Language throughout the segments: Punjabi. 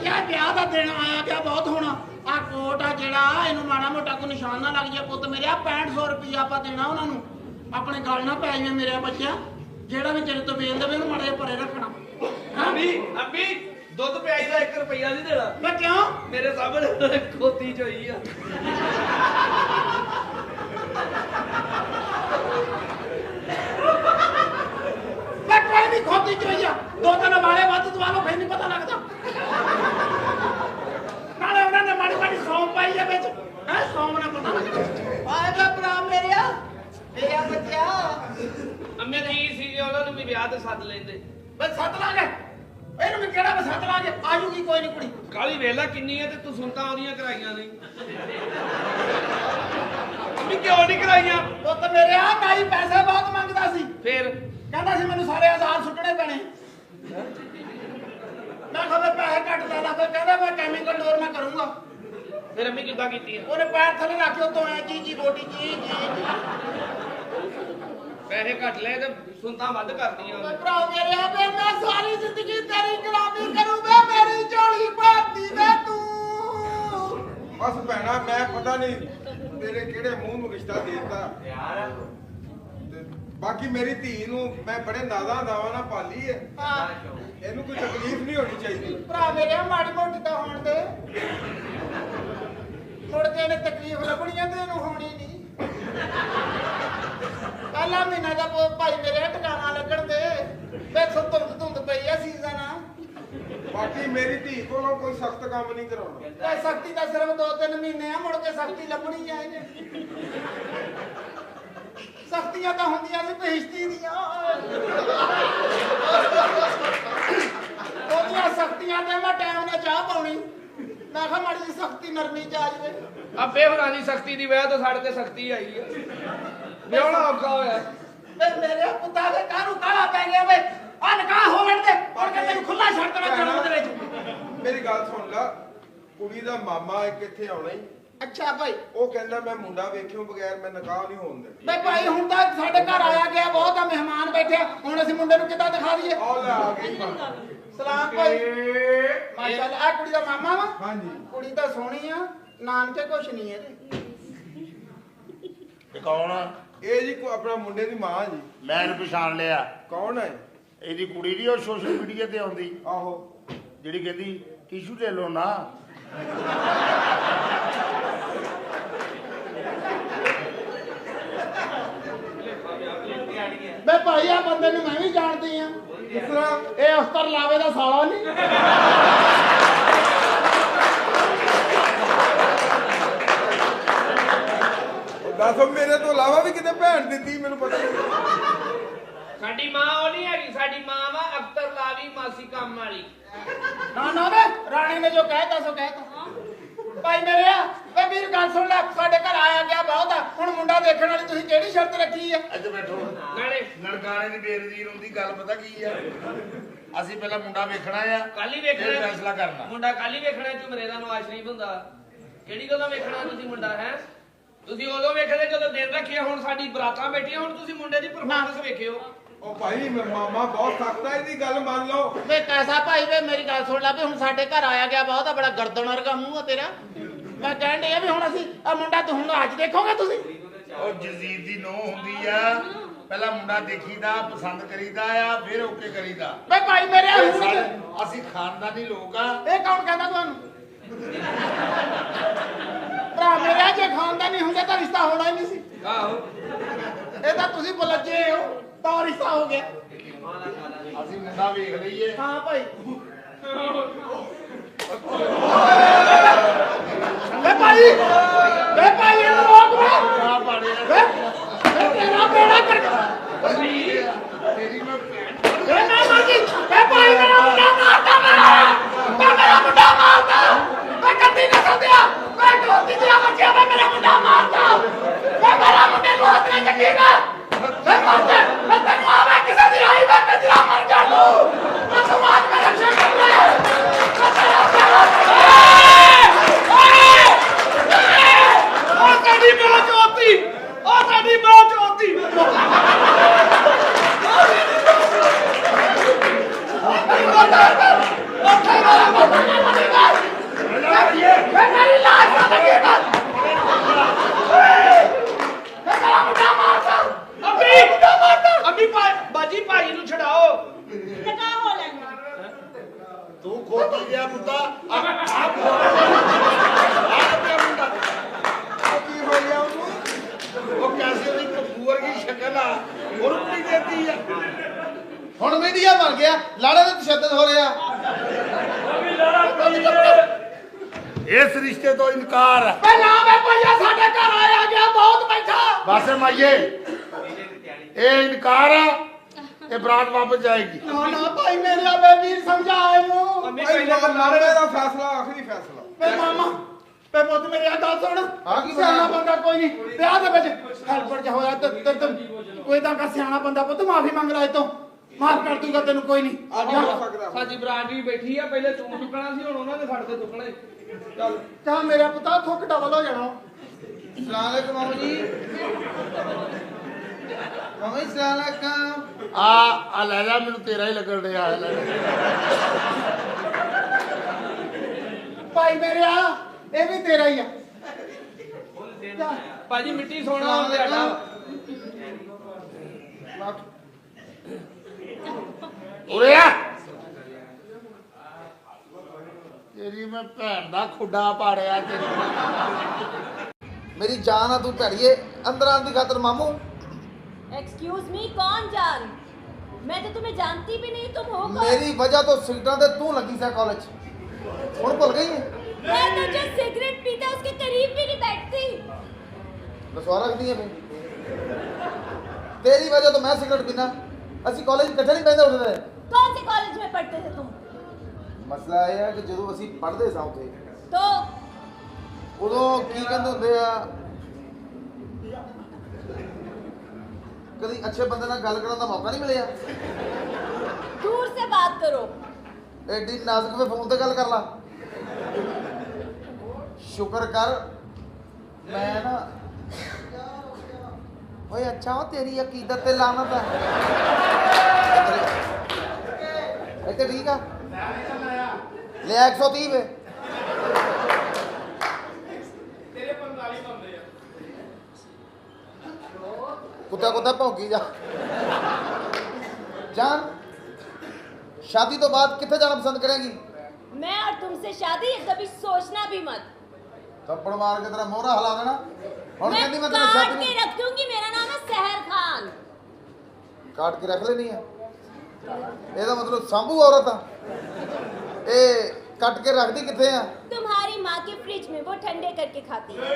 ਬੱਚਿਆ ਵਿਆਹ ਦਾ ਦਿਨ ਆਇਆ ਗਿਆ ਬਹੁਤ ਹੋਣਾ ਆ ਕੋਟ ਆ ਜਿਹੜਾ ਇਹਨੂੰ ਮਾੜਾ ਮੋਟਾ ਕੋਈ ਨਿਸ਼ਾਨ ਨਾ ਲੱਗ ਜਾਏ ਪੁੱਤ ਮੇਰੇ 6500 ਰੁਪਇਆ ਆਪਾਂ ਦੇਣਾ ਉਹਨਾਂ ਨੂੰ ਆਪਣੇ ਗੱਲ ਨਾ ਪੈ ਜਾਵੇ ਮੇਰੇ ਬੱਚਿਆ ਜਿਹੜਾ ਵੀ ਤੇਰੇ ਤੋਂ ਵੇਲ ਦੇਵੇ ਉਹਨੂੰ ਮਾੜਾ ਜਿਹਾ ਪਰੇ ਰੱਖਣਾ ਅੰਬੀ ਦੁੱਧ ਪਿਆਈ ਦਾ 1 ਰੁਪਿਆ ਨਹੀਂ ਦੇਣਾ ਮੈਂ ਕਿਉਂ ਮੇਰੇ ਸਾਹਮਣੇ ਖੋਤੀ ਚ ਹੋਈ ਆ ਮੈਂ ਕੋਈ ਨਹੀਂ ਖੋਤੀ ਚੋਈਆ 2-3 ਵਾਲੇ ਵੱਧ ਦਵਾ ਲਓ ਫਿਰ ਨਹੀਂ ਪਤਾ ਲੱਗਦਾ ਨਾਲੇ ਉਹਨਾਂ ਨੇ ਮਾੜੀ ਮਾੜੀ ਸੌਂਪ ਪਾਈ ਆ ਵਿੱਚ ਹੈ ਸੌਂਪ ਨਾਲ ਪਤਾ ਲੱਗਦਾ ਆਏ ਬਾ ਭਰਾ ਮੇਰਿਆ ਬੱਚਿਆ ਅੰਮੇ ਦੀ ਸੀ ਜੇ ਉਹਨਾਂ ਨੂੰ ਵੀ ਵਿਆਹ ਤੇ ਸੱਦ ਲੈਂਦੇ ਬਸ ਸੱਤ ਲਾਂਗੇ ਇਹਨੂੰ ਵੀ ਕਿਹੜਾ ਬਸ ਸੱਤ ਲਾਂਗੇ ਆਜੂਗੀ ਕੋਈ ਨਹੀਂ ਕੁੜੀ ਕਾਲੀ ਵੇਲਾ ਕਿੰਨੀ ਹੈ ਤੇ ਤੂੰ ਸੁਣਤਾ ਉਹਦੀਆਂ ਕਰਾਈਆਂ ਨਹੀਂ ਅੰਮੀ ਕਿਉਂ ਨਹੀਂ ਕਰਾਈਆਂ ਪੁੱਤ ਮੇਰਿਆ ਤਾਈ ਪੈਸੇ ਬਹੁਤ ਮੰਗਦਾ ਸੀ ਫੇਰ ਕਹਿੰਦਾ ਸੀ ਮੈਨੂੰ ਸਾਰੇ ਆਜ਼ਾਦ ਸੁੱਟਣੇ ਪੈਣੇ ਮੈਂ ਕਿਹਾ ਵੀ ਪੈਸੇ ਘੱਟ ਲੈ ਲਾ ਫਿਰ ਕਹਿੰਦਾ ਮੈਂ ਕੈਮੀਕਲ ਡੋਰ ਮੈਂ ਕਰੂੰਗਾ ਫਿਰ ਅੰਮੀ ਕਿੱਦਾਂ ਕੀਤੀ ਹੈ ਉਹਨੇ ਪੈਰ ਥੱਲੇ ਰੱਖ ਕੇ ਉਤੋਂ ਐ ਜੀ ਰੋਟੀ ਜੀ ਪੈਸੇ ਘੱਟ ਲਏ ਤੇ ਸੁਣਤਾ ਵੱਧ ਕਰਦੀਆਂ ਓਏ ਭਰਾ ਮੇਰੇ ਆ ਵੇ ਮੈਂ ਸਾਰੀ ਜ਼ਿੰਦਗੀ ਤੇਰੀ ਗੁਲਾਮੀ ਕਰੂੰ ਵੇ ਮੇਰੀ ਝੋਲੀ ਭਰਦੀ ਵੇ ਤੂੰ ਬਸ ਭੈਣਾ ਮੈਂ ਪਤਾ ਨਹੀਂ ਤੇਰੇ ਕਿਹੜੇ ਮੂੰਹ ਨੂੰ ਰਿਸ਼ਤਾ ਦੇਤਾ ਯਾਰ ਬਾਕੀ ਮੇਰੀ ਧੀ ਨੂੰ ਮੈਂ ਬੜੇ ਨਾਜ਼ਾਂ ਦਾਵਾਂ ਨਾਲ ਪਾਲੀ ਹੈ ਹਾਂ ਇਹਨੂੰ ਕੋਈ ਤਕਲੀਫ ਨਹੀਂ ਹੋਣੀ ਚਾਹੀਦੀ ਭਰਾ ਮੇਰੇ ਮਾੜੀ ਮੋਟੀ ਤਾਂ ਹੋਣ ਦੇ ਮੁੜ ਕੇ ਇਹਨੇ ਤਕਲੀਫ ਲੱਭਣੀਆਂ ਤੇ ਇਹਨੂੰ ਹੋਣੀ ਨਹੀਂ ਪਹਿਲਾ ਮਹੀਨਾ ਦਾ ਭਾਈ ਮੇਰੇ ਟਿਕਾਣਾ ਲੱਗਣ ਦੇ ਵੇ ਧੁੰਦ ਪਈ ਆ ਸੀਜ਼ਨ ਆ ਬਾਕੀ ਮੇਰੀ ਧੀ ਕੋਲੋਂ ਕੋਈ ਸਖਤ ਕੰਮ ਨਹੀਂ ਕਰਾਉਣਾ ਇਹ ਸਖਤੀ ਤਾਂ ਸਿਰਫ 2-3 ਮਹੀਨੇ ਆ ਮੁੜ ਕੇ ਸਖਤੀ ਲੱਭਣੀ ਆ ਇਹਨੇ ਸਖਤੀਆਂ ਤਾਂ ਹੁੰਦੀਆਂ ਸੀ ਬਹਿਸ਼ਤੀ ਦੀਆਂ ਉਹਦੀਆਂ ਸਖਤੀਆਂ ਤੇ ਮੈਂ ਟਾਈਮ ਨਾਲ ਚਾਹ ਪਾਉਣੀ ਮੈਂ ਕਿਹਾ ਮਾੜੀ ਜਿਹੀ ਸਖਤੀ ਨਰਮੀ ਚ ਆ ਜਾਵੇ ਅੱਬੇ ਹੋਰਾਂ ਦੀ ਸਖਤੀ ਦੀ ਵਜ੍ਹਾ ਤੋਂ ਸਾਡੇ ਤੇ ਸਖਤੀ ਆਈ ਹੈ ਵਿਆਹਣਾ ਔਖਾ ਹੋਇਆ ਵੇ ਮੇਰੇ ਪੁੱਤਾਂ ਦੇ ਕਾਹਨੂੰ ਕਾਲਾ ਪੈ ਗਿਆ ਵੇ ਆ ਨਿਕਾਹ ਹੋਣ ਦੇ ਮੁੜ ਕੇ ਤੈਨੂੰ ਖੁੱਲਾ ਛੱਡ ਦੇਣਾ ਜਨਮ ਦੇ ਵਿੱਚ ਮੇਰੀ ਗੱਲ ਸੁਣ ਲੈ ਕੁੜੀ ਦਾ ਮਾਮਾ ਇੱਕ ਇੱਥੇ ਆਉਣਾ ਹੀ ਅੱਛਾ ਭਾਈ ਉਹ ਕਹਿੰਦਾ ਮੈਂ ਮੁੰਡਾ ਵੇਖਿਓ ਬਗੈਰ ਮੈਂ ਨਿਕਾਹ ਨਹੀਂ ਹੋਣ ਦੇਣਾ ਵੇ ਭਾਈ ਹੁਣ ਤਾਂ ਸਾਡੇ ਘਰ ਆਇਆ ਗਿਆ ਬਹੁਤ ਆ ਮਹਿਮਾਨ ਬੈਠੇ ਹੁਣ ਅਸੀਂ ਮੁੰਡੇ ਨੂੰ ਕਿੱਦਾਂ ਦਿਖਾ ਦਈਏ ਆ ਲੈ ਆ ਗਈ ਸਲਾਮ ਭਾਈ ਮਾਸ਼ਾਅੱਲਾ ਆ ਕੁੜੀ ਦਾ ਮਾਮਾ ਵਾ ਹਾਂਜੀ ਕੁੜੀ ਤਾਂ ਸੋਹਣੀ ਆ ਨਾਨਕੇ ਕੁਛ ਨਹੀਂ ਇਹਦੇ ਇਹ ਕੌਣ ਆ? ਇਹ ਜੀ ਆਪਣਾ ਮੁੰਡੇ ਦੀ ਮਾਂ ਜੀ ਮੈਂ ਇਹਨੂੰ ਪਛਾਣ ਲਿਆ ਕੌਣ ਹੈ ਇਹਦੀ ਕੁੜੀ ਦੀ ਉਹ ਸੋਸ਼ਲ ਮੀਡੀਆ ਤੇ ਆਉਂਦੀ ਆਹੋ ਜਿਹੜੀ ਕਹਿੰਦੀ ਟਿਸ਼ੂ ਲੈ ਲਓ ਨਾ ਵੇ ਭਾਈ ਆ ਬੰਦੇ ਨੂੰ ਮੈਂ ਵੀ ਜਾਣਦੀ ਆ ਕਿਸ ਤਰ੍ਹਾਂ ਇਹ ਅਖਤਰ ਲਾਵੇ ਦਾ ਸਾਲਾ ਨਹੀਂ ਦੱਸੋ ਮੇਰੇ ਤੋਂ ਇਲਾਵਾ ਵੀ ਕਿਤੇ ਭੈਣ ਦਿੱਤੀ ਮੈਨੂੰ ਪਤਾ ਨਹੀਂ ਸਾਡੀ ਮਾਂ ਉਹ ਨਹੀਂ ਹੈਗੀ ਸਾਡੀ ਮਾਂ ਵਾ ਅਖਤਰ ਲਾਵੀ ਮਾਸੀ ਕੰਮ ਵਾਲੀ ਨਾ ਵੇ ਰਾਣੀ ਨੇ ਜੋ ਕਹਿਤਾ ਸੋ ਕਹਿਤਾ ਭਾਈ ਮੇਰੇ ਆ ਵੇ ਵੀਰ ਗੱਲ ਸੁਣ ਲੈ ਸਾਡੇ ਘਰ ਆਇਆ ਗਿਆ ਬਹੁਤ ਆ ਹੁਣ ਮੁੰਡਾ ਦੇਖਣ ਵਾਲੀ ਤੁਸੀਂ ਕਿਹੜੀ ਸ਼ਰਤ ਰੱਖੀ ਆ ਇੱਥੇ ਬੈਠੋ ਨਾਲੇ ਨਨਕਾਣੇ ਦੀ ਬੇਰਜ਼ੀਰ ਹੁੰਦੀ ਗੱਲ ਪਤਾ ਕੀ ਆ ਅਸੀਂ ਪਹਿਲਾਂ ਮੁੰਡਾ ਵੇਖਣਾ ਆ ਕੱਲ ਹੀ ਫਿਰ ਵੇਖਣਾ ਫੈਸਲਾ ਕਰਨਾ ਮੁੰਡਾ ਕੱਲ ਹੀ ਵੇਖਣਾ ਝੁਮਰੇ ਦਾ ਨਵਾਜ਼ ਸ਼ਰੀਫ ਹੁੰਦਾ ਕਿਹੜੀ ਗੱਲੋਂ ਵੇਖਣਾ ਤੁਸੀਂ ਮੁੰਡਾ ਹੈ ਤੁਸੀਂ ਉਦੋਂ ਵੇਖਦੇ ਜਦੋਂ ਦਿਨ ਰੱਖੇ ਹੁਣ ਸਾਡੀ ਬਰਾਤਾਂ ਬੈਠੀਆਂ ਹੁਣ ਤੁਸੀਂ ਮੁੰਡੇ ਦੀ ਪਰਫਾਰਮੈਂਸ ਵੇਖਿਓ ਉਹ ਭਾਈ ਮਾਮਾ ਬਹੁਤ ਸਖਤ ਹੈ ਇਹਦੀ ਗੱਲ ਮੰਨ ਲਓ ਵੇ ਕੈਸਾ ਭਾਈ ਵੇ ਮੇਰੀ ਗੱਲ ਸੁਣ ਲੈ ਵੀ ਹੁਣ ਸਾਡੇ ਘਰ ਆਇਆ ਗਿਆ ਬਹੁਤ ਆ ਬੜਾ ਗਰਦਨ ਵਰਗਾ ਮੂੰਹ ਆ ਤੇਰਾ ਮੈਂ ਕਹਿਣ ਡਿਆ ਵੀ ਹੁਣ ਅਸੀਂ ਆ ਮੁੰਡਾ ਤੂੰ ਹੁਣ ਅੱਜ ਦੇਖੋਗੇ ਤੁਸੀਂ ਉਹ ਜਜ਼ੀਦ ਦੀ ਨੋ ਹੁੰਦੀ ਆ ਪਹਿਲਾਂ ਮੁੰਡਾ ਦੇਖੀਦਾ ਪਸੰਦ ਕਰੀਦਾ ਆ ਫਿਰ ਓਕੇ ਕਰੀਦਾ ਵੇ ਭਾਈ ਮੇਰੇ ਇਹ ਹੁਣ ਸਾਡੇ- ਅਸੀਂ ਖਾਨਦਾਨੀ ਲੋਕ ਆ ਇਹ ਕੌਣ ਕਹਿੰਦਾ ਤੁਹਾਨੂੰ ਭਰਾ ਮੇਰੇ ਜੇ ਖਾਨਦਾਨੀ ਹੁੰਦੇ ਤਾਂ ਰਿਸ਼ਤਾ ਹੋਣਾ ਹੀ ਨਹੀਂ ਸੀ ਆਹੋ ਇਹ ਤਾਂ ਤੁਸੀਂ ਬੁਲੱਜੇ ਹੋ ਤਾਂ ਰਿਸ਼ਤਾ ਹੋ ਗਿਆ ਅਸੀਂ ਮੁੰਡਾ ਵੇਖ ਲਈਏ ਹਾਂ ਭਾਈ ਵੇ ਭਾਈ ਇਹਨੂੰ ਰੋਕ ਵੇ ਆ ਪਾੜੇ ਵੇ ਤੇਰਾ ਬੇੜਾ ਕਰ ਤੇਰੀ ਮੈਂ ਭੈਣ ਵੇ ਨਾ ਮਰਜੀ ਵੇ ਭਾਈ ਮੇਰਾ ਮੁੰਡਾ ਮਾਰਦਾ ਮੇਰਾ ਮੁੰਡਾ ਮਾਰਦਾ ਵੇ ਕੱਢੀ ਨਾ ਸੱਦਿਆ ਵੇ ਢੋਤੀ ਦੀਆਂ ਬੱਚਿਆਂ ਵੇ ਮੇਰਾ ਮੁੰਡਾ ਮਾਰਦਾ ਵੇ ਮੇਰਾ ਮੁੰਡੇ ਨੂੰ ਹੱਥ ਨਹੀਂ ਚੱਕੇਗਾ ਵੇ ਮਾਰਦੇ ਮੈਂ ਤੈਨੂੰ ਆਵੇ ਕਿਸੇ ਦੀ ਆਈ ਵੇ ਤੇਰਾ ਮਰ ਜਾ ਲੂ ਮੈਂ ਸਮਾਜ ਮੇਂ ਰਕਸ਼ਾ ਕਰ ਲੈ ਮੈਂ ਤੇਰਾ ਪਿਆਰਾ ਉਹ ਸਾਡੀ ਮਾਂ ਚੋਤੀ ਉਹ ਸਾਡੀ ਮਾਂ ਚੋਤੀ ਉਹ ਜੀ ਭਾਈ ਨੂੰ ਛਡਾਓ। ਟਕਾ ਹੋ ਲੈਣਾ ਤੂੰ ਖੋਤੀ ਗਿਆ ਮੁੰਡਾ ਆਪ ਮੁੰਡਾ ਕੀ ਹੋ ਗਿਆ ਉਹਨੂੰ? ਉਹ ਕੈਸੇ ਵੀ ਕਪੂਰ ਕੀ ਸ਼ਕਲ ਆ ਉਹ ਰੁਪੜੀ ਦੇਤੀ ਆ ਹੁਣ ਮੀਡੀਆ ਬਣ ਗਿਆ, ਲਾੜੇ ਦੇ ਤਸ਼ੱਦਦ ਹੋ ਰਿਹਾ। ਇਸ ਰਿਸ਼ਤੇ ਤੋਂ ਇਨਕਾਰ ਹੈ ਪਹਿਲਾਂ ਮੈਂ ਭਈਆ ਸਾਡੇ ਘਰ ਆਇਆ ਗਿਆ ਬਹੁਤ ਬੈਠਾ ਬਸ ਮਾਈਏ ਇਹ ਇਨਕਾਰ ਆ ਇਹ ਬਰਾਤ ਵਾਪਸ ਜਾਏਗੀ ਨਾ ਨਾ ਭਾਈ ਮੇਰੇ ਆਵੇ ਵੀਰ ਸਮਝਾ ਇਹਨੂੰ। ਮੰਮੀ ਭਾਈ ਪਹਿਲਾਂ ਮਾਮਲੇ ਦਾ ਫੈਸਲਾ ਆਖਰੀ ਫੈਸਲਾ। ਵੇ ਮਾਮਾ ਵੇ ਪੁੱਤ ਮੇਰੇ ਆ ਗੱਲ ਸੁਣ। ਹਾਂ ਕੀ ਸਿਆਣਾ ਬਣਿਆ? ਬੰਦਾ ਕੋਈ ਨਹੀਂ ਵਿਆਹ ਦੇ ਵਿੱਚ ਹੈਲਪਰ ਚ ਹੋਇਆ ਤੇ ਕੋਈ ਤਾਂ ਕਾ ਸਿਆਣਾ ਬੰਦਾ ਪੁੱਤ ਮਾਫੀ ਮੰਗ ਲੈ ਇਤੋਂ ਮਾਫ ਕਰ ਦੂਗਾ ਤੈਨੂੰ ਕੋਈ ਨਹੀਂ। ਅੱਜ ਹੋ ਸਕਦਾ ਸਾਡੀ ਬਰਾਤ ਵੀ ਬੈਠੀ ਆ, ਪਹਿਲੇ ਤੂੰ ਚੁੱਕਣਾ ਸੀ, ਹੁਣ ਉਹਨਾਂ ਨੇ ਸਾਡੇ ਤੇ ਚੁੱਕਣਾ ਈ। ਚੱਲ ਤਾਂ ਮੇਰਾ ਪੁੱਤਾ ਥੁੱਕ ਡਬਲ ਹੋ ਜਾਣਾ। ਸਲਾਮ ਅਲੈਕੁਮ ਮਾਮੂ ਜੀ। ਮਾਮੂ ਜੀ ਸਲਾਮ ਅਲੈਕੁਮ। ਆ ਲੈ ਜਾ ਮੈਨੂੰ ਤੇਰਾ ਹੀ ਲੱਗਣ ਡਿਆ ਲੈ ਲੈ। ਭਾਈ ਮੇਰੇ ਆ ਇਹ ਵੀ ਤੇਰਾ ਹੀ ਆ। ਭਾਜੀ ਮਿੱਟੀ ਸੋਨਾ ਹੁਣ ਤੁਹਾਡਾ। ਉਰੇ ਆ ਤੇਰੀ ਮੈਂ ਭੈਣ ਦਾ ਖੁੱਡਾ ਪਾੜਿਆ ਤੇਰੀ ਮੇਰੀ ਜਾਨ ਆ ਤੂੰ ਭੈੜੀਏ ਅੰਦਰ ਆਉਣ ਦੀ ਖਾਤਰ ਮਾਮੂ। एक्सक्यूज मी कौन जान मैं तो तुम्हें जानती भी नहीं तुम हो कौन ਮੇਰੀ ਵਜ੍ਹਾ ਤੋਂ ਸੀਟਾਂ ਤੇ ਤੂੰ ਲੱਗੀ ਸਾ ਕਾਲਜ ਹੁਣ ਭੁੱਲ ਗਈ ਹੈ। मैं तो जो सिगरेट पीता है उसके करीब भी नहीं बैठती ਬਸਵਾ ਰੱਖਦੀ ਹੈ ਫੇ ਤੇਰੀ ਵਜ੍ਹਾ ਤੋਂ ਮੈਂ ਸਿਗਰਟ ਪੀਣਾ। ਅਸੀਂ ਕਾਲਜ ਇਕੱਠੇ ਨਹੀਂ ਬੈਠਦੇ ਹੁੰਦੇ। कौन से कॉलेज में पढ़ते थे तुम ਮਸਲਾ ਇਹ ਹੈ ਕਿ ਜਦੋਂ ਅਸੀਂ ਪੜ੍ਹਦੇ ਸਾਂ ਉੱਥੇ तो ਉਦੋਂ ਕੀ ਕਹਿੰਦੇ ਹੁੰਦੇ ਆ ਕਦੀ ਅੱਛੇ ਬੰਦੇ ਨਾਲ ਗੱਲ ਕਰਨ ਦਾ ਮੌਕਾ ਨਹੀਂ ਮਿਲਿਆ। दूर से बात करो ਐਡੀ ਨਾਜ਼ੁਕ ਵੇ ਫੋਨ ਤੇ ਗੱਲ ਕਰ ਲਾ। ਸ਼ੁਕਰ ਕਰ ਮੈਂ ਨਾ ਓਏ ਅੱਛਾ ਉਹ ਤੇਰੀ ਅਕੀਦਤ ਤੇ ਲਾਨਤ ਹੈ। ਇੱਥੇ ਠੀਕ ਆ ਲੈ 130 ਵੇ ਕੁੱਤਾ ਕੁੱਤਾ ਭੌਂਕੀ ਜਾ। ਜਾਨ शादी तो बाद कितने जाना पसंद करेंगी? मैं और तुमसे शादी कभी सोचना भी मत थप्पड़ मार के तेरा मोहरा हिला देना। और मैं कहती मैं तेरे काट शादी के नहीं रख दूंगी मेरा नाम है सहर खान काट के रख लेनी है। ਇਹਦਾ मतलब ਸੰਭੂ औरत ਆ ਇਹ ਕੱਟ ਕੇ ਰੱਖਦੀ ਕਿੱਥੇ ਆ? तुम्हारी माँ के फ्रिज में वो ठंडे करके खाती है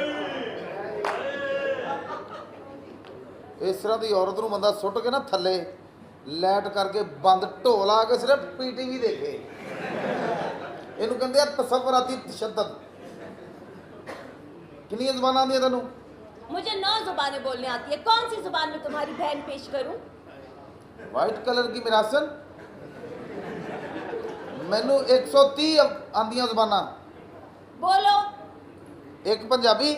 ਇਸ ਤਰ੍ਹਾਂ ਦੀ ਔਰਤ ਨੂੰ ਬੰਦਾ ਸੁੱਟ ਕੇ ਨਾ ਥੱਲੇ ਲੈਟ ਕਰਕੇ ਬੰਦ ਢੋਲਾ ਕੇ ਸਿਰਫ ਪੀਟੀਵੀ ਦੇਖੇ। ਇਹਨੂੰ ਕਹਿੰਦੇ ਆ ਤਸਵਰਾਤੀ ਤਸ਼ੱਦਦ। ਕਿੰਨੀਆਂ ਜ਼ਬਾਨਾਂ ਆਉਂਦੀਆਂ ਤੈਨੂੰ? मुझे 9 जुबानें बोलने आती है कौन सी जुबान में तुम्हारी बहन पेश करूं ਵਾਈਟ ਕਲਰ ਕੀ ਮਿਰਾਸਨ ਮੈਨੂੰ 130 ਆਉਂਦੀਆਂ ਜ਼ਬਾਨਾਂ। बोलो ਇੱਕ ਪੰਜਾਬੀ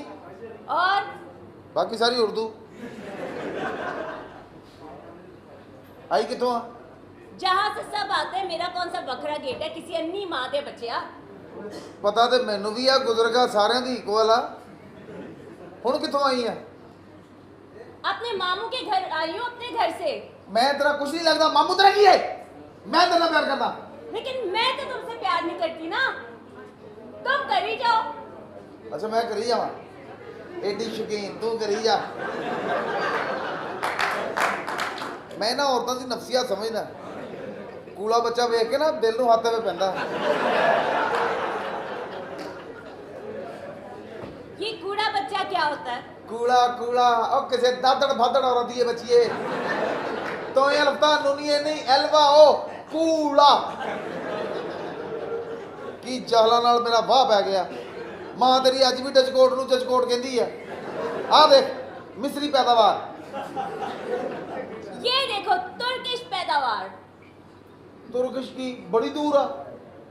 और ਬਾਕੀ ਸਾਰੀ ਉਰਦੂ। आई कितों आ? जहाँ से सब आते हैं मेरा कौन सा बकरा गेट है किसी अन्नी माँ दे बच्चिया पता ते मैनू भी आ गुजरगा सारिਆਂ ਦੀ इक्वल आ। ਹੁਣ ਕਿੱਥੋਂ ਆਈ ਆ? अपने मामू के घर आई हूँ अपने घर से मैं तेरा कुछ नहीं लगता। मामू तेरा की है? मैं तेरे ਨਾਲ प्यार करता। लेकिन मैं तो तुमसे प्यार नहीं करती ना तुम कर ही जाओ अच्छा मैं करी जावा एडी शौकीन तू करी जा। मैं ना औरतों की नफसियत समझदा। कूड़ा बच्चा वेख के ना दिल नूं हत्थ पे पैंदा। ये कूड़ा बच्चा क्या होता है कूड़ा कूड़ा और किसे दादड़ भादड़ औरत दी बच्ची तो ये लफ्ता नूनी नहीं एलवा ओ कूड़ा की जहला नाल मेरा वाह पै गया। मां तेरी अज भी डचकोट नूं चचकोट कहंदी है। आ देख मिस्री पैदावार ये देखो तुर्किश पैदावार तुर्किश की बड़ी दूर आ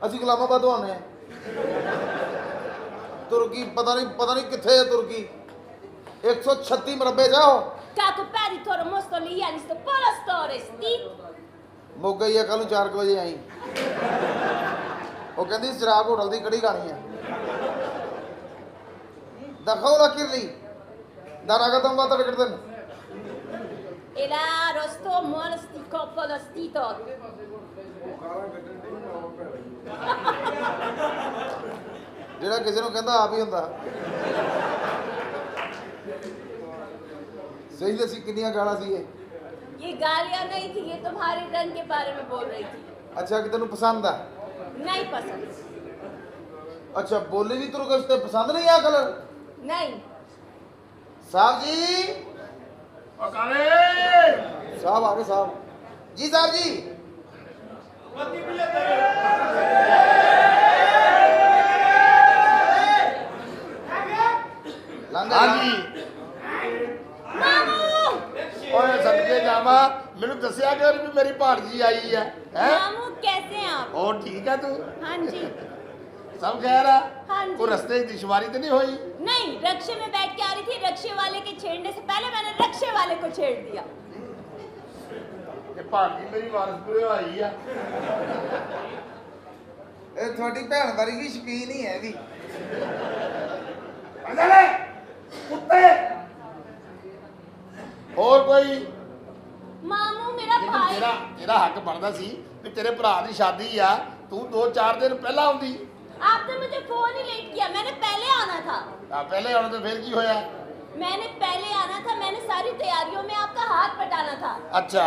ਅਸੀਂ ਗੁਲਾਮਾਬਾਦ ਤੋਂ ਆਉਂਦੇ ਆ। ਤੁਰਕੀ ਪਤਾ ਨਹੀਂ ਕਿੱਥੇ ਹੈ ਤੁਰਕੀ। 136 ਮਰਬੇ ਜਾਓ Kako peri toro mosto liani sto pola storesti ਮੁੱਕ ਗਈ ਆ ਕੱਲ ਨੂੰ 4 ਵਜੇ ਆਈ। ਉਹ ਕਹਿੰਦੀ ਚਿਰਾਗ ਹੋਟਲ ਦੀ ਕੜੀ ਖਾਣੀ ਆ। ਦਖੌਲਾ ਕਿਰਲੀ ਦਰਾਗਾ ਦੰਗਾ ਤੜਕੜ ਦੇਨ E la rosto monosti Coppa la stito. ਉਹ ਗਾਲਾਂ ਕੱਢਣ ਦੀ ਮਾਂ ਭੈਣ ਜਿਹੜਾ ਕਿਸੇ ਨੂੰ ਕਹਿੰਦਾ ਆਪ ਹੀ ਹੁੰਦਾ। ਸਹੀ ਦੱਸੀ ਕਿੰਨੀਆਂ ਗਾਲਾਂ ਸੀ ਇਹ? ये गालियां नहीं थी, ये तुम्हारे रंग के बारे में बोल रही थी। ਅੱਛਾ ਕਿ ਤੈਨੂੰ ਪਸੰਦ ਆ? नहीं पसंद। ਅੱਛਾ ਬੋਲੀ ਵੀ ਤੈਨੂੰ ਕੁਛ ਤੇ ਪਸੰਦ ਨਹੀਂ ਆ ਕਲਰ? नहीं। ਸਾਹਿਬ ਜੀ, ਓ ਕਾਲੇ ਸਾਹਿਬ ਆ ਗਏ ਸਾਹਿਬ ਜੀ। ਸਾਹਿਬ ਜੀ ਲੰਗਾ ਹਾਂਜੀ मामू। ਓਏ ਸਦਕੇ ਜਾਵਾ ਮੈਨੂੰ ਦੱਸਿਆ ਕਿ ਵੀ ਮੇਰੀ ਭਾਣਜੀ ਆਈ ਹੈ ਹੈ मामू कैसे हैं आप? ਹੋਰ ਠੀਕ ਹੈ ਤੂੰ हाँ जी। ਸਭ ਖੈਰ ਆ हाँ जी। ਕੋਈ ਰਸਤੇ 'ਚ ਦੁਸ਼ਵਾਰੀ ਤੇ ਨਹੀਂ ਹੋਈ नहीं, रक्षे में बैठ के आ रही थी, रक्षे वाले के छेड़ने से पहले मैंने रक्षे वाले को छेड़ दिया। ਇਹ ਭਾਣਜੀ ਮੇਰੀ ਵਾਰਸਪੁਰੇ ਆਈ ਆ ਇਹ ਤੁਹਾਡੀ ਭੈਣ ਵਰਗੀ ਸ਼ਕੀਨ ਹੀ ਹੈ ਵੀ। ਅਜਲੇ ਕੁੱਤੇ ਹੋਰ ਕੋਈ मामू मेरा ਲੇਕਿਨ भाई। ਤੇਰਾ ਹੱਕ ਬਣਦਾ ਸੀ ਵੀ ਤੇਰੇ ਭਰਾ ਦੀ ਸ਼ਾਦੀ ਆ ਤੂੰ 2-4 ਦਿਨ ਪਹਿਲਾਂ ਆਉਂਦੀ आपने मुझे फोन ही लेट किया, मैंने पहले आना था। ਆ ਪਹਿਲੇ ਆਉਣ ਤੋਂ ਫਿਰ ਕੀ ਹੋਇਆ मैंने पहले आना था, मैंने सारी तैयारियों में आपका हाथ बटाना था। ਅੱਛਾ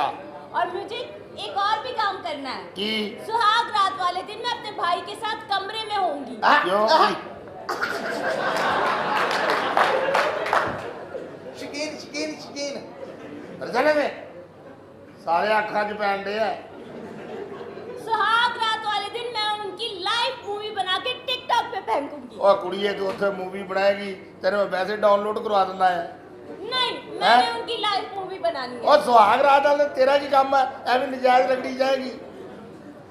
और मुझे एक और भी काम करना है। ਕੀ सुहाग रात वाले दिन मैं अपने भाई के साथ कमरे में होंगी। ਕਿਉਂ ਸ਼ਕੀਨ ਸ਼ਕੀਨ ਸ਼ਕੀਨ। ਰਜਲੇ ਵੇ ਸਾਰੇ ਅੱਖਾਂ 'ਚ ਪੈਣ ਡੇ ਆ सुहाग रात वाले दिन मैं उनकी लाइव मूवी बना के टिकटॉक पे फेंकूंगी। ਉਹ ਕੁੜੀਏ ਤੂੰ ਉੱਥੇ ਮੂਵੀ ਬਣਾਏਗੀ ਤੇਰੇ ਮੈਂ ਵੈਸੇ ਡਾਊਨਲੋਡ ਕਰਵਾ ਦਿੰਦਾ ਆ नहीं, मैंने उनकी लाइव मूवी बनानी है। ਉਹ ਸੁਹਾਗ ਰਾਤ ਵਾਲੇ ਤੇਰਾ ਕੀ ਕੰਮ ਹੈ ਐਵੇਂ ਨਜਾਇਜ਼ ਰਗੜੀ ਜਾਏਗੀ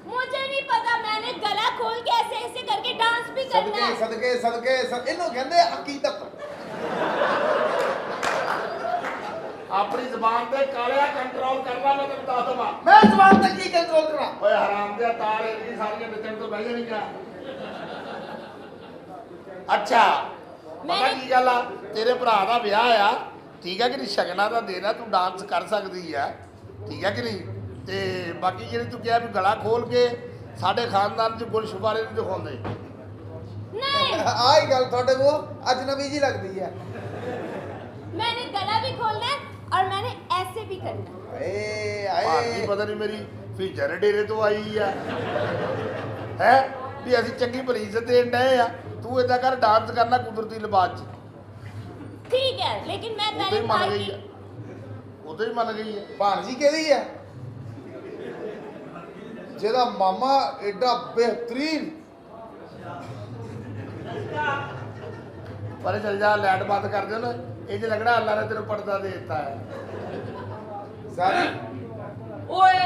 मुझे नहीं पता, मैंने गला खोल के ऐसे ऐसे करके डांस भी करना ਸਦਕੇ है। ਸਦਕੇ ਸਦਕੇ ਇਹਨੂੰ ਕਹਿੰਦੇ ਅਕੀਦਤ। ਆਪਣੀ ਜ਼ਬਾਨ ਤੇ ਕਾਲਿਆ ਕੰਟਰੋਲ ਕਰਨਾ ਮੈਂ ਤੈਨੂੰ ਦੱਸ ਦਵਾਂ ਮੈਂ ਜ਼ਬਾਨ ਤੇ ਕੀ ਕੰਟਰੋਲ ਕਰਾਂ? ਓਏ ਹਰਾਮ ਦੇ ਤਾਰ ਇਹਦੀ ਸਾਰੀਆਂ ਨੱਚਣ ਤੋਂ ਬਹਿ ਜਾਣਗੀਆਂ ਅੱਛਾ ਪਤਾ ਕੀ ਗੱਲ ਆ ਤੇਰੇ ਭਰਾ ਦਾ ਵਿਆਹ ਆ ਠੀਕ ਹੈ ਕਿ ਨਹੀਂ ਸ਼ਗਨਾ ਦਾ ਦੇਣਾ ਤੂੰ ਡਾਂਸ ਕਰ ਸਕਦੀ ਆ ਠੀਕ ਹੈ ਕਿ ਨਹੀਂ ਤੇ ਬਾਕੀ ਜਿਹੜੀ ਤੂੰ ਕਿਹਾ ਵੀ ਗਲਾ ਖੋਲ ਕੇ ਸਾਡੇ ਖਾਨਦਾਨ 'ਚ ਗੁਲਸ਼ੁਬਾਰੇ ਨਹੀਂ ਦਿਖਾਉਂਦੇ नहीं, ਆਹ ਹੀ ਗੱਲ ਤੁਹਾਡੇ ਮੂੰਹ ਅਜਨਬੀ ਜੀ ਲੱਗਦੀ ਹੈ। मैंने गला भी खोलना है और मैंने ऐसे भी करना है। ਏ ਭਾਰਤੀ ਆਏ ਪਤਾ ਨਹੀਂ ਮੇਰੀ ਫੀਚਰ ਡੇਰੇ ਤੋਂ ਆਈ ਆ ਹੈ ਵੀ ਅਸੀਂ ਚੰਗੀ ਭਲੀ ਇੱਜ਼ਤ ਦੇਣ ਡਏ ਆ ਤੂੰ ਏਦਾਂ ਕਰ ਡਾਂਸ ਕਰਨਾ ਕੁਦਰਤੀ ਲਿਬਾਸ 'ਚ ठीक है, लेकिन मैं ਉਦੋਂ पहले ਹੀ ਮੰਨ भाई ਗਈ की ਆ ਉਦੋਂ ਹੀ ਮੰਨ ਗਈ ਆ ਭਾਣਜੀ ਕਿਹਦੀ ਹੈ? ਜਿਹਦਾ ਮਾਮਾ ਐਡਾ ਬਿਹਤਰੀਨ। ਪਰ ਚੱਲ ਜਾ ਲਾਈਟ ਬੰਦ ਕਰ ਦਿਓ ਨਾ ਇਹ ਜੇ ਲੱਗਣਾ ਅੱਲਾ ਨੇ ਤੈਨੂੰ ਪਰਦਾ ਦੇ ਦਿੱਤਾ ਹੈ ਸਾਰੀ ओए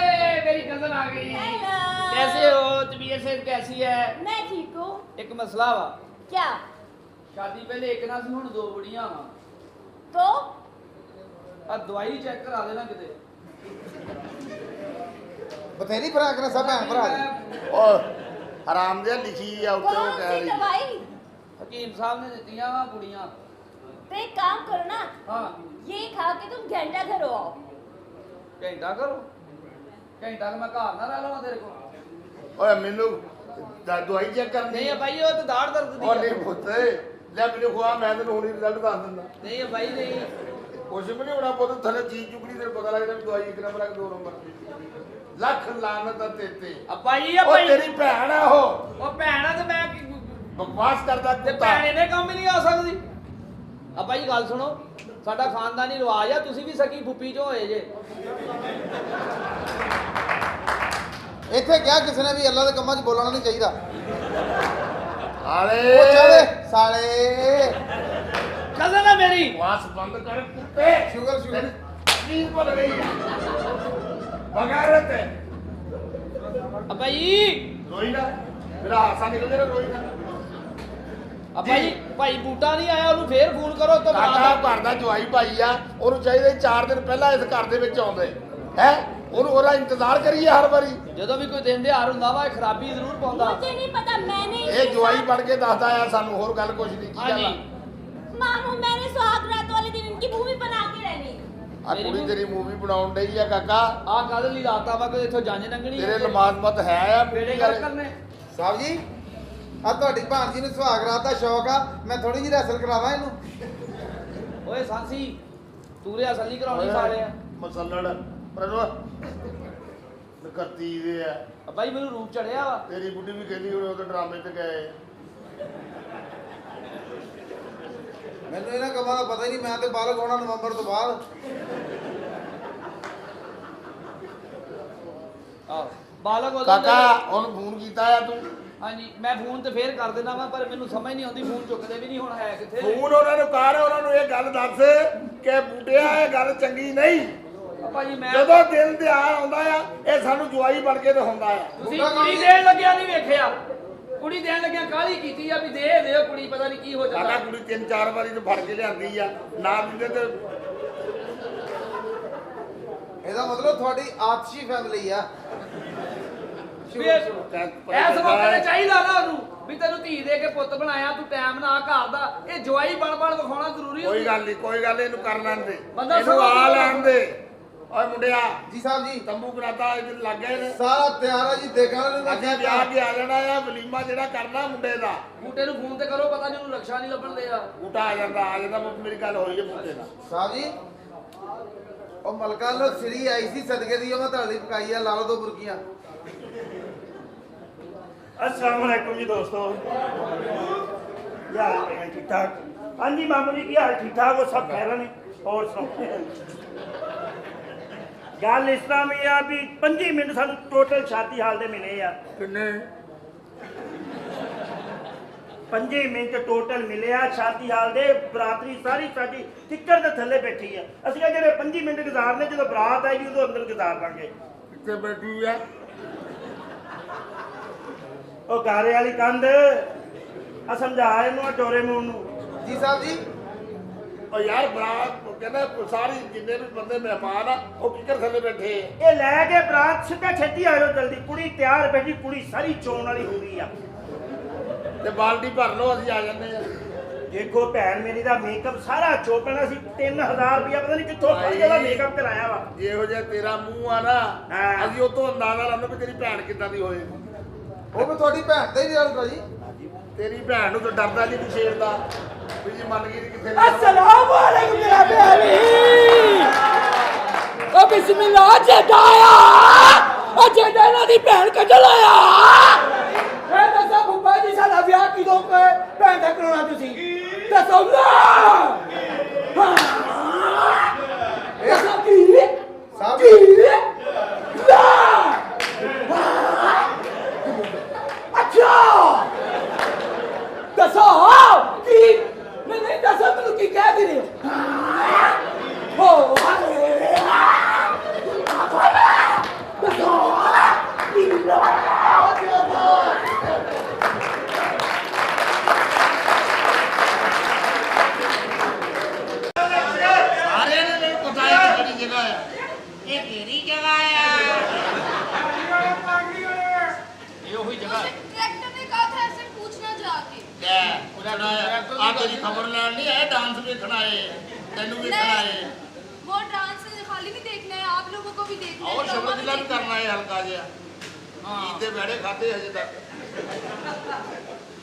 मेरी कजन आ गई। हेलो। कैसे हो? तबीयत से कैसी है? मैं ठीक हूँ। एक मसला वा क्या? शादी पहले एक ना सी हुण दो बुढ़ियां वा तो आ दवाई चेक करा देना किते ਬਥੇਰੀ ਫਰਾਕ ਨੇ ਸਭ ਭੈਣ ਭਰਾ ਦੀ। ਉਹ ਹਰਾਮ ਦੇ ਲਿਖੀ ਆ ਉੱਤੇ ਉਹ कौन ਕਹਿ सी ਰਹੀ दवाई? हकीम साहब ने दित्तियां वा बुढ़ियां। तो एक काम करो ना, हाँ ये खा के तुम घंटा घर आओ। घंटा करो घंटा मैं घर ना रह लवां तेरे को ਓਏ ਮੈਨੂੰ ਦਵਾਈ ਚੈੱਕ ਕਰਨੀ नहीं है भाई वो तो दाढ़ दर्द दी ਉਹ है। ਨਹੀਂ ਪੁੱਤੇ ਲੈ ਮੈਨੂੰ ਖਵਾ ਮੈਂ ਤੈਨੂੰ ਹੁਣੀ ਰਿਜ਼ਲਟ ਦੱਸ ਦਿੰਦਾ नहीं है भाई नहीं ਕੁਛ ਵੀ ਨਹੀਂ ਹੋਣਾ ਪੁੱਤ ਥੱਲੇ ਚੀਜ਼ ਚੁਗਣੀ ਤੈਨੂੰ ਪਤਾ ਲੱਗਦਾ ਵੀ ਦਵਾਈ ਇੱਕ ਨੰਬਰ ਆ ਕਿ 2 ਨੰਬਰ ਲੱਖ ਲਾਨਤ ਆ ਤੇਤੇ अब भाई है ਉਹ भाई ਤੇਰੀ ਭੈਣ ਆ ਉਹ ਉਹ ਭੈਣ ਆ ਤੇ ਮੈਂ ਬਕਵਾਸ ਕਰਦਾ ਤੇ ਕੁੱਤਾ ਭੈਣ ਇਹਨੇ ਕੰਮ ਹੀ ਨਹੀਂ ਆ ਸਕਦੀ। ਅੱਬਾ ਜੀ ਗੱਲ ਸੁਣੋ, ਸਾਡਾ ਖਾਨਦਾਨੀ ਰਿਵਾਜ ਆ, ਤੁਸੀਂ ਵੀ ਸਕੀ ਫੁੱਪੀ ਚੋਂ ਹੋਏ ਜੇ। ਇੱਥੇ ਕਿਹਾ ਕਿਸੇ ਨੇ ਵੀ ਅੱਲਾ ਦੇ ਕੰਮਾਂ 'ਚ ਬੋਲਣਾ ਨਹੀਂ ਚਾਹੀਦਾ। ਆਲੇ ਉਹ ਚਾਵੇ ਸਾਲੇ। ਕਜ਼ਨ ਆ ਮੇਰੀ। ਬਕਵਾਸ ਬੰਦ ਕਰ ਕੁੱਤੇ ਸ਼ੁਗਰ ਸ਼ੁਗਰ। ਚੀਜ਼ ਬਣ ਗਈ ਬਗਾਰਤ ਹੈ ਅੱਬਾ ਜੀ ਰੋਈ ਨਾ ਮੇਰਾ ਹਾਸਾ ਨਿਕਲ ਗਿਆ ਰੋਈ ਨਾ ਅੱਬਾ ਜੀ ਭਾਈ ਬੂਟਾ ਨਹੀਂ ਆਇਆ, ਉਹਨੂੰ ਫੇਰ ਫੋਨ ਕਰੋ ਤਾਂ ਕਾਕਾ ਘਰ ਦਾ ਜਵਾਈ ਭਾਈ ਆ ਉਹਨੂੰ ਚਾਹੀਦਾ 4 ਦਿਨ ਪਹਿਲਾਂ ਇਸ ਘਰ ਦੇ ਵਿੱਚ ਆਉਂਦੇ ਹੈ ਉਹਨੂੰ ਉਹਦਾ ਇੰਤਜ਼ਾਰ ਕਰੀਏ ਹਰ ਵਾਰੀ ਜਦੋਂ ਵੀ ਕੋਈ ਦਿਨ ਦਿਹਾੜ ਹੁੰਦਾ ਵਾ ਇਹ ਖਰਾਬੀ ਜ਼ਰੂਰ ਪਾਉਂਦਾ। मुझे नहीं पता, मैंने ਇਹ ਜਵਾਈ ਬਣ ਕੇ ਦੱਸਦਾ ਆ ਸਾਨੂੰ ਹੋਰ ਗੱਲ ਕੁਝ ਨਹੀਂ ਕੀ ਗੱਲ ਆ मामू मैंने सुहाग रात वाले दिन इनकी मूवी बना के रहनी। ਆ ਕੁੜੀ ਤੇਰੀ ਮੂਵੀ ਬਣਾਉਣ ਡਈ ਆ ਕਾਕਾ। ਆ ਕਾਹਦੇ ਲਈ ਲਾਤਾ ਵਾ ਕਿ ਇੱਥੋਂ ਜੰਜ ਲੰਘਣੀ ਤੇਰੇ ਲਮਾਜ਼ਮਤ ਹੈ ਆ ਬੇੜੇ ਗੱਲ ਕਰਨੇ। ਸਾਹਿਬ ਜੀ ਆ ਤੁਹਾਡੀ ਭਾਣਜੀ ਨੂੰ ਸੁਹਾਗ ਰਾਤ ਦਾ ਸ਼ੌਕ ਆ, ਮੈਂ ਥੋੜੀ ਜਿਹੀ ਰੈਸਲ ਕਰਾਵਾਂ ਇਹਨੂੰ। ਓਏ ਸਾਂਸੀ ਤੂੰ ਰਿਆ ਸੱਲੀ ਕਰਾਉਣੀ ਸਾਰੇ ਆ ਮਸਲੜ ਪਰਨਵਾ ਨਕਤੀ ਦੇ ਆ। ਬਾਈ ਮੈਨੂੰ ਰੂਪ ਚੜਿਆ ਵਾ। ਤੇਰੀ ਬੁੱਢੀ ਵੀ ਕਹਿੰਦੀ ਉਹ ਤਾਂ ਡਰਾਮੇ ਤੇ ਗਏ। ਮੈਨੂੰ ਇਹਨਾਂ ਕੰਮਾਂ ਦਾ ਪਤਾ ਹੀ ਨਹੀਂ, ਮੈਂ ਤੇ ਬਾਲਗ ਹੋਣਾ ਨਵੰਬਰ ਤੋਂ ਬਾਅਦ। ਆਹ ਬਾਲਕ ਉਦੋਂ ਕਾਕਾ ਦੇ- ਉਹਨੂੰ ਫੋਨ ਕੀਤਾ ਆ ਤੂੰ? ਹਾਂਜੀ ਮੈਂ ਫੋਨ ਤੇ ਫੇਰ ਕਰ ਦੇਣਾ ਵਾ, ਪਰ ਮੈਨੂੰ ਸਮਝ ਨਹੀਂ ਆਉਂਦੀ ਫੋਨ ਚੁੱਕਦੇ ਵੀ ਨਹੀਂ ਹੁਣ ਹੈ ਕਿੱਥੇ। ਫੋਨ ਉਹਨਾਂ ਨੂੰ ਕਰ, ਉਹਨਾਂ ਨੂੰ ਇਹ ਗੱਲ ਦੱਸ ਕਿ ਬੂਟਿਆ ਇਹ ਗੱਲ ਚੰਗੀ ਨਹੀਂ। ਭਾਜੀ ਮੈਂ ਜਦੋਂ ਦਿਨ ਤਿਉਹਾਰ ਆਉਂਦਾ ਆ ਇਹ ਸਾਨੂੰ ਜਵਾਈ ਬਣ ਕੇ ਤੇ ਹੁੰਦਾ ਆ। ਤੁਸੀਂ ਕੁੜੀ ਦੇਣ ਲੱਗਿਆ ਨਹੀਂ ਵੇਖਿਆ, ਕੁੜੀ ਦੇਣ ਲੱਗਿਆ ਕਾਹਲੀ ਕੀਤੀ ਆ ਵੀ ਦੇ ਦਿਓ ਕੁੜੀ, ਪਤਾ ਨਹੀਂ ਕੀ ਹੋ ਕਾਕਾ ਜਾਂਦਾ। ਕੁੜੀ 3-4 ਵਾਰੀ ਤੇ ਫੜ ਕੇ ਲਿਆਂਦੀ ਆ, ਨਾ ਦਿੰਦੇ ਤੇ ਇਹਦਾ ਮਤਲਬ ਤੁਹਾਡੀ ਆਤਸ਼ੀ ਫੈਮਿਲੀ ਆ। ਵੀ ਇਸ ਮੌਕੇ ਤੇ ਚਾਹੀਦਾ ਨਾ ਉਹਨੂੰ ਵੀ ਤੈਨੂੰ ਧੀ ਦੇ ਕੇ ਪੁੱਤ ਬਣਾਇਆ, ਤੂੰ ਟਾਈਮ ਨਾ ਘਰ ਦਾ, ਇਹ ਜਵਾਈ ਬਣ ਵਿਖਾਉਣਾ ਜ਼ਰੂਰੀ ਕੋਈ ਹੁੰਦੀ। ਗੱਲ ਨਹੀਂ, ਕੋਈ ਗੱਲ ਨੀ, ਇਹਨੂੰ ਕਰ ਲੈਣ ਦੇ, ਬੰਦਾ ਇਹਨੂੰ ਸਮਝ ਆ ਲਊਗਾ। ਲੈਣ ਦੇ। ਓਏ ਮੁੰਡਿਆ ਜੀ ਸਾਹਿਬ ਜੀ ਤੰਬੂ ਕਰਾਤਾ ਇਹਦੇ ਲੱਗ ਗਏ ਨੇ, ਸਾਰਾ ਤਿਆਰ ਆ ਜੀ, ਦੇਖਾਂ ਨੂੰ ਅਸੀਂ ਵਿਆਹ ਕੇ ਆ ਜਾਣਾ ਆ। ਵਲੀਮਾ ਜਿਹੜਾ ਕਰਨਾ ਮੁੰਡੇ ਦਾ, ਬੂਟੇ ਨੂੰ ਫੋਨ ਤੇ ਕਰੋ, ਪਤਾ ਨਹੀਂ ਉਹਨੂੰ ਰਕਸ਼ਾ ਨਹੀਂ ਲੱਭਣ ਦੇ ਆ। ਬੂਟਾ ਆ ਜਾਂਦਾ ਮੇਰੀ ਗੱਲ ਹੋਈ ਹੈ ਬੂਟੇ ਨਾਲ। ਸਾਹਿਬ ਜੀ ਉਹ ਮਲਕਾ ਨੂੰ ਸਰੀ ਆਈ ਸੀ ਸਦਕੇ ਦੀ, ਉਹ ਮੈਂ ਤੁਹਾਡੀ ਪਕਾਈ ਆ, ਲਾ ਲਓ 2 ਬੁਰਕੀਆਂ। अस्सलाम वालेकुम जी दोस्तों, क्या हाल है? ठीक ठाक? हाँ जी मामू जी की हाल ठीक ठाक, वो सब खैर ने। और सुनो गल इस तरह में आ भी 25 मिनट सानू टोटल शादी हाल दे मिले यार। ਕਿੰਨੇ 25 ਮਿੰਟ ਟੋਟਲ ਮਿਲਿਆ ਸ਼ਾਦੀ ਹਾਲ ਦੇ। ਬਰਾਤਰੀ ਸਾਰੀ ਸਾਡੀ ਟਿੱਕਰ ਦੇ ਥੱਲੇ ਬੈਠੀ ਆ। ਅਸੀਂ ਕਿਹਾ ਜਿਹੜੇ 25 ਮਿੰਟ ਗੁਜ਼ਾਰਨੇ, ਜਦੋਂ ਬਰਾਤ ਆਏਗੀ ਉਦੋਂ ਅੰਦਰ ਗੁਜ਼ਾਰ ਲਾਂਗੇ। ਕਿੱਥੇ ਬੈਠੀ ਆ? ਉਹ ਗਾਰੇ ਵਾਲੀ ਕੰਧ ਆ, ਸਮਝਾ ਇਹਨੂੰ ਡੋਰੇ ਮੂੰਹ ਨੂੰ। ਜੀ ਸਾਹਿਬ ਜੀ ਉਹ ਯਾਰ ਬਰਾਤ ਕਹਿੰਦਾ ਸਾਰੀ ਜਿੰਨੇ ਵੀ ਬੰਦੇ ਮਹਿਮਾਨ ਆ ਉਹ ਕਿੱਕਰ ਥੱਲੇ ਬੈਠੇ ਆ। ਇਹ ਲੈ ਕੇ ਬਰਾਤ ਸਿੱਧਾ ਛੇਤੀ ਆ ਜਾਓ ਜਲਦੀ। ਕੁੜੀ ਤਿਆਰ ਬੈਠੀ, ਕੁੜੀ ਸਾਰੀ ਚੋਣ ਵਾਲੀ ਹੋ ਗਈ ਆ। ਤੇ ਬਾਲਟੀ ਭਰ ਲਓ, ਅਸੀਂ ਆ ਜਾਂਦੇ ਆ। ਦੇਖੋ ਭੈਣ ਮੇਰੀ ਦਾ ਮੇਕਅਪ ਸਾਰਾ ਚੋਪਣਾ ਸੀ। 3000 ਰੁਪਇਆ ਪਤਾ ਨਹੀਂ ਕਿੱਥੋਂ ਫੜ ਕੇ ਉਹਦਾ ਮੇਕਅਪ ਕਰਾਇਆ ਵਾ। ਜਿਹੋ ਜਿਹਾ ਤੇਰਾ ਮੂੰਹ ਆ ਨਾ, ਹਾਂ। ਅਸੀਂ ਉਹ ਤੋਂ ਅੰਦਾਜ਼ਾ ਲਾਉਂਦੇ ਵੀ ਤੇਰੀ ਭੈਣ ਕਿੱਦਾਂ ਦੀ ਹੋਏਗੀ। ਉਹ ਵੀ ਤੁਹਾਡੀ ਭੈਣ ਤੇ ਹੀ ਰਹੂਗਾ ਜੀ। ਤੇਰੀ ਭੈਣ ਨੂੰ ਤਾਂ ਡਰਦਾ ਨਹੀਂ ਤੂੰ ਛੇੜਦਾ ਵੀ ਜੀ ਮੰਨ ਗਈ ਕਿੱਥੇ। अस्सलाम वालेकुम मेरा प्यारी ओ बिस्मिल्लाह जदाया ओ जदा ना दी भैन कजल आया ए दसा बुब्बा जी साडा विआह किदों के भैन दा कराउणा तुसी दसो ना दसो की साहब की ला अच्छा दसो की नहीं दसो मैनू की कह दे रहे हो दसो ਸਾਰੇ ਨੇ ਮੈਨੂੰ ਪਤਾ ਹੈ ਕਿ ਕਿਹੜੀ ਜਗ੍ਹਾ ਆ। ਇਹ ਤੇਰੀ ਜਗ੍ਹਾ ਆ। ਇਹ ਉਹੀ ਜਗ੍ਹਾ ਹੈ। ट्रैक्टर ने कहा था ऐसे पूछना जाके। ਲੈ ਪੁੱਛਣਾ ਆ ਤੇਰੀ ਖਬਰ ਲੈਣ ਨਹੀਂ ਆਏ, ਡਾਂਸ ਵੇਖਣ ਆਏ, ਤੈਨੂੰ ਵੇਖਣ ਆਏ। वो डांस खाली नहीं देखना है, आप लोगों को भी देखना है। और लोगों ਸ਼ਬਦ को ਜਿਲਾ ਵੀ भी ਕਰਨਾ ਹੈ ਹਲਕਾ ਜਿਹਾ। ਈਦ ਦੇ ਬੈੜੇ ਖਾਦੇ ਹਜੇ ਤੱਕ। देखना।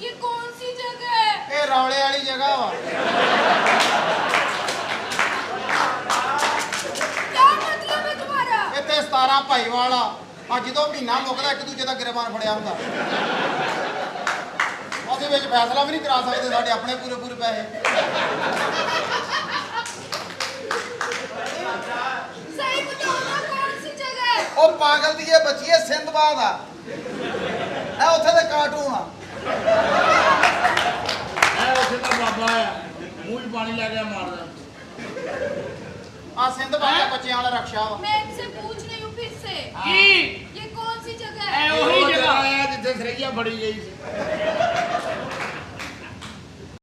ये कौन सी जगह है? ਇਹ ਰੌਲੇ ਵਾਲੀ ਜਗ੍ਹਾ ਵਾ। क्या मतलब है तुम्हारा? ਇੱਥੇ 17 ਭਾਈਵਾਲ ਆ। ਆ ਜਦੋਂ ਮਹੀਨਾ ਮੁੱਕਦਾ ਇੱਕ ਦੂਜੇ ਦਾ ਗਿਰਬਾਨ ਫੜਿਆ ਹੁੰਦਾ। ਉਹਦੇ ਵਿੱਚ ਫੈਸਲਾ ਵੀ ਨਹੀਂ ਕਰਾ ਸਕਦੇ, ਸਾਡੇ ਆਪਣੇ ਪੂਰੇ ਪੈਸੇ। सही बताओ ना, कौन सी जगह है? ਉਹ ਪਾਗਲ ਦੀ ਇਹ ਬੱਚੀ ਹੈ, ਸਿੰਧਬਾਦ ਆ। ਇਹ ਉੱਥੇ ਦੇ ਕਾਰਟੂਨ ਆ। ਇਹ ਉੱਥੇ ਦਾ ਬਾਬਾ ਆ, ਮੂੰਹ 'ਚ ਪਾਣੀ ਲੈ ਕੇ ਮਾਰਦਾ। ਆ ਸਿੰਧਬਾਦ ਦੇ ਬੱਚਿਆਂ ਵਾਲਾ ਰਕਸ਼ਾ ਵਾ। मैं इनसे पूछ रही हूँ फिर से। ਕੀ ये कौन सी जगह ਐ है? ਉਹੀ ਉਹ ਜਗ੍ਹਾ ਆ ਜਿੱਥੇ ਸਰਈਆ ਫੜੀ ਗਈ ਸੀ।